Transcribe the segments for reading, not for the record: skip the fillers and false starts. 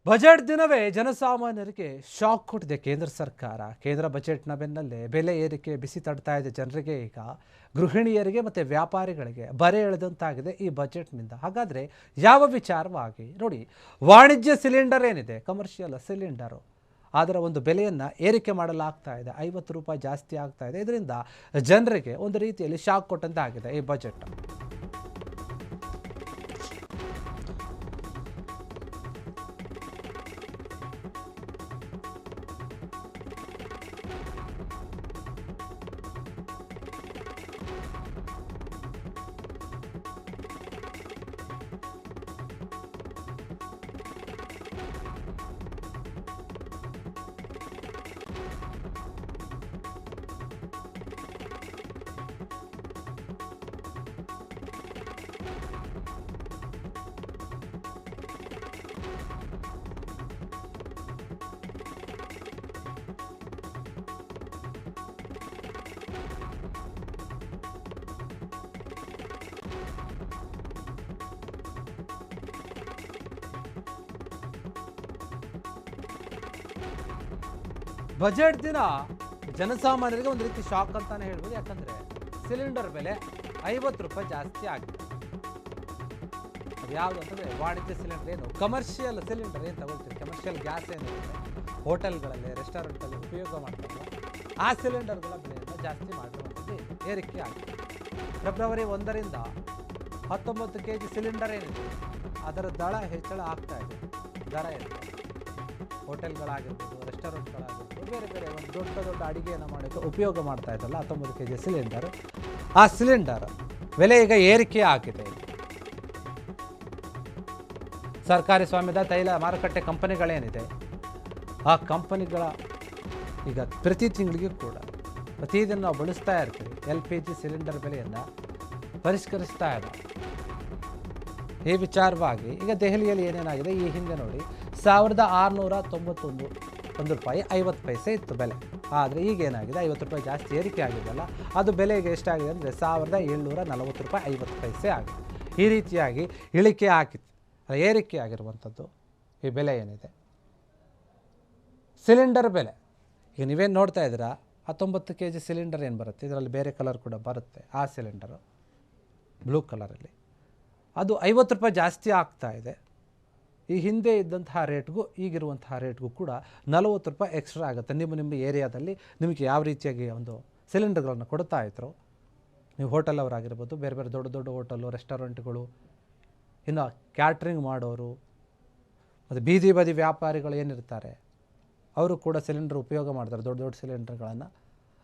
Budget ದಿನವೇ ಜನಸಾಮಾನ್ಯರಿಗೆ shock ಕೊಟ್ಟಿದೆ ಕೇಂದ್ರ ಸರ್ಕಾರ. ಕೇಂದ್ರ ಬಜೆಟ್ನ ಬೆನ್ನಲ್ಲೇ ಬೆಲೆ ಏರಿಕೆ ಬಿಸಿ ತಡ್ತಾ ಇದೆ ಜನರಿಗೆ. ಈಗ ಗೃಹಿಣಿಯರಿಗೆ ಮತ್ತು ವ್ಯಾಪಾರಿಗಳಿಗೆ ಬರೆ ಎಳೆದಂತಾಗಿದೆ ಈ ಬಜೆಟ್ನಿಂದ. ಹಾಗಾದರೆ ಯಾವ ವಿಚಾರವಾಗಿ ನೋಡಿ, ವಾಣಿಜ್ಯ ಸಿಲಿಂಡರ್ ಏನಿದೆ, ಕಮರ್ಷಿಯಲ್ ಸಿಲಿಂಡರು, ಅದರ ಒಂದು ಬೆಲೆಯನ್ನು ಏರಿಕೆ ಮಾಡಲಾಗ್ತಾ ಇದೆ. 50 ರೂಪಾಯಿ ಜಾಸ್ತಿ ಆಗ್ತಾ ಇದೆ. ಇದರಿಂದ ಜನರಿಗೆ ಒಂದು ರೀತಿಯಲ್ಲಿ ಶಾಕ್ ಕೊಟ್ಟಂತಾಗಿದೆ ಈ ಬಜೆಟ್. ಬಜೆಟ್ ದಿನ ಜನಸಾಮಾನ್ಯರಿಗೆ ಒಂದು ರೀತಿ ಶಾಕ್ ಅಂತಾನೆ ಹೇಳ್ಬೋದು. ಯಾಕಂದರೆ ಸಿಲಿಂಡರ್ ಬೆಲೆ 50 ರೂಪಾಯಿ ಜಾಸ್ತಿ ಆಗಿದೆ. ಅದು ಯಾವುದು ಅಂತಂದರೆ ವಾಣಿಜ್ಯ ಸಿಲಿಂಡರ್, ಏನು ಕಮರ್ಷಿಯಲ್ ಸಿಲಿಂಡರ್ ಏನು ತಗೊಳ್ತೀವಿ, ಕಮರ್ಷಿಯಲ್ ಗ್ಯಾಸ್ ಏನಿರುತ್ತೆ ಹೋಟೆಲ್ಗಳಲ್ಲಿ, ರೆಸ್ಟೋರೆಂಟಲ್ಲಿ ಉಪಯೋಗ ಮಾಡ್ತಾರಲ್ಲ, ಆ ಸಿಲಿಂಡರ್ಗಳ ಬೆಲೆಯನ್ನು ಜಾಸ್ತಿ ಮಾಡಿರುವಂಥದ್ದು ಏರಿಕೆ ಆಗಿದೆ. ಫೆಬ್ರವರಿ 1ರಿಂದ 19 kg ಸಿಲಿಂಡರ್ ಏನಿದೆ ಅದರ ದರ ಹೆಚ್ಚಳ ಆಗ್ತಾ ಇದೆ. ದರ ಏನಿದೆ ಹೋಟೆಲ್ಗಳಾಗಿರ್ಬೋದು, ರೆಸ್ಟೋರೆಂಟ್ಗಳಾಗಿರ್ಬೋದು, ಬೇರೆ ಬೇರೆ ಒಂದು ದೊಡ್ಡ ಅಡುಗೆಯನ್ನು ಮಾಡೋಕ್ಕೆ ಉಪಯೋಗ ಮಾಡ್ತಾ ಇದ್ದಲ್ಲ 19 kg ಸಿಲಿಂಡರ್, ಆ ಸಿಲಿಂಡರ್ ಬೆಲೆ ಈಗ ಏರಿಕೆ ಆಗಿದೆ. ಸರ್ಕಾರಿ ಸ್ವಾಮ್ಯದ ತೈಲ ಮಾರುಕಟ್ಟೆ ಕಂಪನಿಗಳೇನಿದೆ, ಆ ಕಂಪನಿಗಳ ಈಗ ಪ್ರತಿ ತಿಂಗಳಿಗೆ ಕೂಡ ಪ್ರತಿದಿನ ನಾವು ಬಳಸ್ತಾ ಇರ್ತೀವಿ LPG ಸಿಲಿಂಡರ್ ಬೆಲೆಯನ್ನು ಪರಿಷ್ಕರಿಸ್ತಾ ಇದೆ. ಈ ವಿಚಾರವಾಗಿ ಈಗ ದೆಹಲಿಯಲ್ಲಿ ಏನೇನಾಗಿದೆ, ಈ ಹಿಂದೆ ನೋಡಿ 1691 ರೂಪಾಯಿ 50 ಪೈಸೆ ಇತ್ತು ಬೆಲೆ. ಆದರೆ ಈಗೇನಾಗಿದೆ, 50 ರೂಪಾಯಿ ಜಾಸ್ತಿ ಏರಿಕೆ ಆಗಿದೆಯಲ್ಲ, ಅದು ಬೆಲೆಗೆ ಎಷ್ಟಾಗಿದೆ ಅಂದರೆ 1740 ರೂಪಾಯಿ 50 ಪೈಸೆ ಆಗಿದೆ. ಈ ರೀತಿಯಾಗಿ ಏರಿಕೆ ಆಗಿರುವಂಥದ್ದು ಈ ಬೆಲೆ ಏನಿದೆ, ಸಿಲಿಂಡರ್ ಬೆಲೆ. ಈಗ ನೀವೇನು ನೋಡ್ತಾ ಇದ್ದೀರಾ, 19 kg ಸಿಲಿಂಡರ್ ಏನು ಬರುತ್ತೆ, ಇದರಲ್ಲಿ ಬೇರೆ ಕಲರ್ ಕೂಡ ಬರುತ್ತೆ, ಆ ಸಿಲಿಂಡರು ಬ್ಲೂ ಕಲರಲ್ಲಿ, ಅದು 50 ರೂಪಾಯಿ ಜಾಸ್ತಿ ಆಗ್ತಾ ಇದೆ. ಈ ಹಿಂದೆ ಇದ್ದಂತಹ ರೇಟ್ಗೂ ಈಗಿರುವಂತಹ ರೇಟ್ಗೂ ಕೂಡ 40 ರೂಪಾಯಿ ಎಕ್ಸ್ಟ್ರಾ ಆಗುತ್ತೆ. ನಿಮ್ಮ ಏರಿಯಾದಲ್ಲಿ ನಿಮಗೆ ಯಾವ ರೀತಿಯಾಗಿ ಒಂದು ಸಿಲಿಂಡರ್ಗಳನ್ನು ಕೊಡ್ತಾ ಇದ್ರು, ನೀವು ಹೋಟೆಲ್ ಅವರಾಗಿರ್ಬೋದು, ಬೇರೆ ಬೇರೆ ದೊಡ್ಡ ಹೋಟೆಲು, ರೆಸ್ಟೋರೆಂಟ್ಗಳು, ಇನ್ನು ಕ್ಯಾಟ್ರಿಂಗ್ ಮಾಡೋರು ಮತ್ತು ಬೀದಿ ಬದಿ ವ್ಯಾಪಾರಿಗಳು ಏನಿರ್ತಾರೆ, ಅವರು ಕೂಡ ಸಿಲಿಂಡರ್ ಉಪಯೋಗ ಮಾಡ್ತಾರೆ. ದೊಡ್ಡ ಸಿಲಿಂಡರ್ಗಳನ್ನು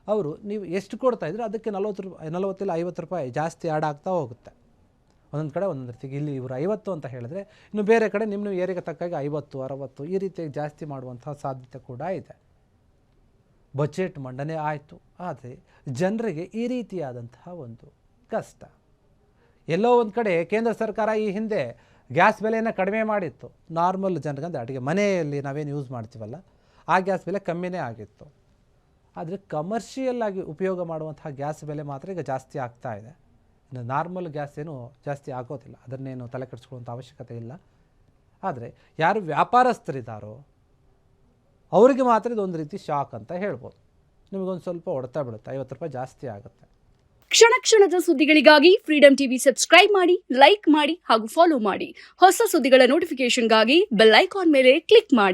ಅವರು ನೀವು ಎಷ್ಟು ಕೊಡ್ತಾಯಿದ್ರೆ ಅದಕ್ಕೆ 40 ಇಲ್ಲ 50 ರೂಪಾಯಿ ಜಾಸ್ತಿ ಆ್ಯಡ್ ಆಗ್ತಾ ಹೋಗುತ್ತೆ. ಒಂದೊಂದು ಕಡೆ ಒಂದೊಂದು ರೀತಿಗೆ, ಇಲ್ಲಿ ಇವರು 50 ಅಂತ ಹೇಳಿದ್ರೆ, ಇನ್ನು ಬೇರೆ ಕಡೆ ನಿಮ್ಮ ಏರಿಯಾಗೆ ತಕ್ಕಾಗಿ 50, 60 ಈ ರೀತಿಯಾಗಿ ಜಾಸ್ತಿ ಮಾಡುವಂಥ ಸಾಧ್ಯತೆ ಕೂಡ ಇದೆ. ಬಜೆಟ್ ಮಂಡನೆ ಆಯಿತು, ಆದರೆ ಜನರಿಗೆ ಈ ರೀತಿಯಾದಂತಹ ಒಂದು ಕಷ್ಟ. ಎಲ್ಲೋ ಒಂದು ಕಡೆ ಕೇಂದ್ರ ಸರ್ಕಾರ ಈ ಹಿಂದೆ ಗ್ಯಾಸ್ ಬೆಲೆಯನ್ನು ಕಡಿಮೆ ಮಾಡಿತ್ತು. ನಾರ್ಮಲ್ ಜನರಿಗೆ, ಅಡುಗೆ ಮನೆಯಲ್ಲಿ ನಾವೇನು ಯೂಸ್ ಮಾಡ್ತೀವಲ್ಲ, ಆ ಗ್ಯಾಸ್ ಬೆಲೆ ಕಮ್ಮಿನೇ ಆಗಿತ್ತು. ಆದರೆ ಕಮರ್ಷಿಯಲ್ ಆಗಿ ಉಪಯೋಗ ಮಾಡುವಂತಹ ಗ್ಯಾಸ್ ಬೆಲೆ ಮಾತ್ರ ಈಗ ಜಾಸ್ತಿ ಆಗ್ತಾ ಇದೆ. ಇನ್ನು ನಾರ್ಮಲ್ ಗ್ಯಾಸ್ ಏನು ಜಾಸ್ತಿ ಆಗೋದಿಲ್ಲ, ಅದನ್ನೇನು ತಲೆ ಕೆಡಿಸ್ಕೊಳ್ಳುವಂಥ ಅವಶ್ಯಕತೆ ಇಲ್ಲ. ಆದರೆ ಯಾರು ವ್ಯಾಪಾರಸ್ಥರಿದ್ದಾರೋ ಅವರಿಗೆ ಮಾತ್ರ ಇದೊಂದು ರೀತಿ ಶಾಕ್ ಅಂತ ಹೇಳ್ಬೋದು. ನಿಮಗೊಂದು ಸ್ವಲ್ಪ ಹೊಡ್ತಾ ಬಿಡುತ್ತೆ, 50 ರೂಪಾಯಿ ಜಾಸ್ತಿ ಆಗುತ್ತೆ. ಕ್ಷಣ ಕ್ಷಣದ ಸುದ್ದಿಗಳಿಗಾಗಿ ಫ್ರೀಡಂ ಟಿವಿ ಸಬ್ಸ್ಕ್ರೈಬ್ ಮಾಡಿ, ಲೈಕ್ ಮಾಡಿ ಹಾಗೂ ಫಾಲೋ ಮಾಡಿ. ಹೊಸ ಸುದ್ದಿಗಳ ನೋಟಿಫಿಕೇಶನ್ಗಾಗಿ ಬೆಲ್ ಐಕಾನ್ ಮೇಲೆ ಕ್ಲಿಕ್ ಮಾಡಿ.